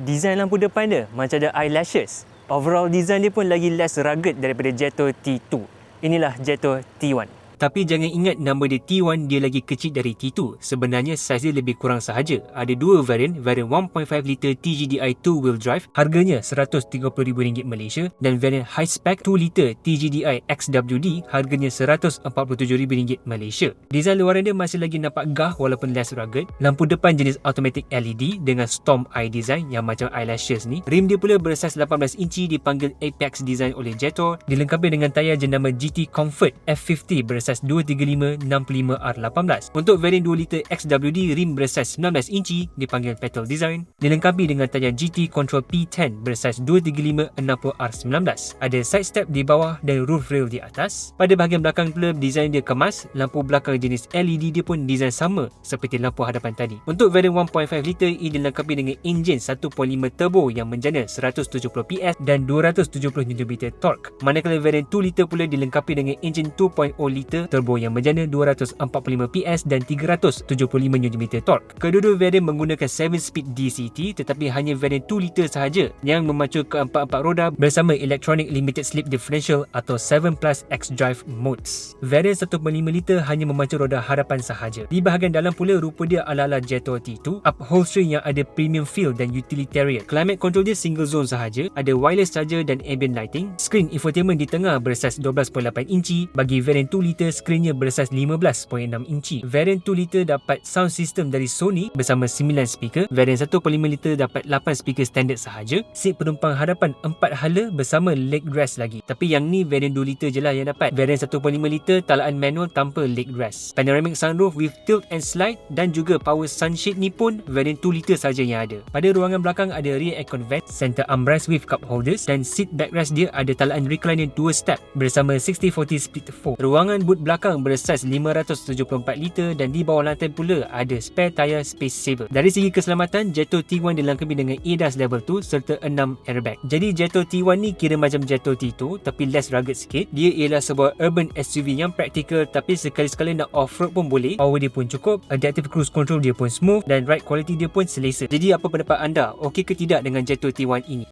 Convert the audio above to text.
Design lampu depan dia macam ada eyelashes. Overall design dia pun lagi less rugged daripada Jetto T2. Inilah Jetto T1. Tapi jangan ingat nama dia T1 dia lagi kecil dari T2. Sebenarnya saiz dia lebih kurang sahaja. Ada dua variant 1.5 litre TGDI 2-wheel drive, harganya RM130,000 Malaysia, dan variant high spec 2 litre TGDI XWD, harganya RM147,000 Malaysia. Design luaran dia masih lagi nampak gah walaupun less rugged. Lampu depan jenis automatic LED dengan Storm Eye design yang macam eyelashes ni. Rim dia pula bersaiz 18 inci dipanggil Apex design oleh Jetto, dilengkapi dengan tayar jenama GT Comfort F50 bersaiz 235/65R18. Untuk varian 2 litre XWD, rim bersaiz 19 inci dipanggil Petal design, dilengkapi dengan tayar GT Control P10 bersaiz 235/60R19. Ada side step di bawah dan roof rail di atas. Pada bahagian belakang pula design dia kemas, lampu belakang jenis LED dia pun design sama seperti lampu hadapan tadi. Untuk varian 1.5 litre, ia dilengkapi dengan enjin 1.5 turbo yang menjana 170 PS dan 270 Nm torque. Manakala varian 2 litre pula dilengkapi dengan enjin 2.0 litre turbo yang menjana 245 PS dan 375 Nm torque. Kedua-dua varian menggunakan 7-speed DCT, tetapi hanya varian 2 litre sahaja yang memacu keempat-empat roda bersama electronic limited slip differential atau 7 plus X drive modes. Varian 1.5 litre hanya memacu roda hadapan sahaja. Di bahagian dalam pula rupa dia ala-ala Jetto T2, upholstery yang ada premium feel dan utilitarian. Climate control dia single zone sahaja, ada wireless charger dan ambient lighting. Screen infotainment di tengah bersaiz 12.8 inci. Bagi varian 2 litre, skrinnya bersaiz 15.6 inci. Varian 2 litre dapat sound system dari Sony bersama 9 speaker. Varian 1.5 litre dapat 8 speaker standard sahaja. Seat penumpang hadapan 4 hala bersama leg rest lagi. Tapi yang ni varian 2 litre je lah yang dapat. Varian 1.5 litre talaan manual tanpa leg rest. Panoramic sunroof with tilt and slide dan juga power sunshade ni pun varian 2 litre saja yang ada. Pada ruangan belakang ada rear aircon vent, center armrest with cup holders, dan seat backrest dia ada talaan recliner 2 step bersama 60/40 split 4. Ruangan boot belakang bersaiz 574 liter dan di bawah lantai pula ada spare tayar space saver. Dari segi keselamatan, Jetto T1 dilengkapi dengan ADAS level 2 serta 6 airbag. Jadi Jetto T1 ni kira macam Jetto T2 tapi less rugged sikit. Dia ialah sebuah urban SUV yang praktikal, tapi sekali-sekala nak off-road pun boleh. Power dia pun cukup, adaptive cruise control dia pun smooth dan ride quality dia pun selesa. Jadi apa pendapat anda? Okey ke tidak dengan Jetto T1 ini?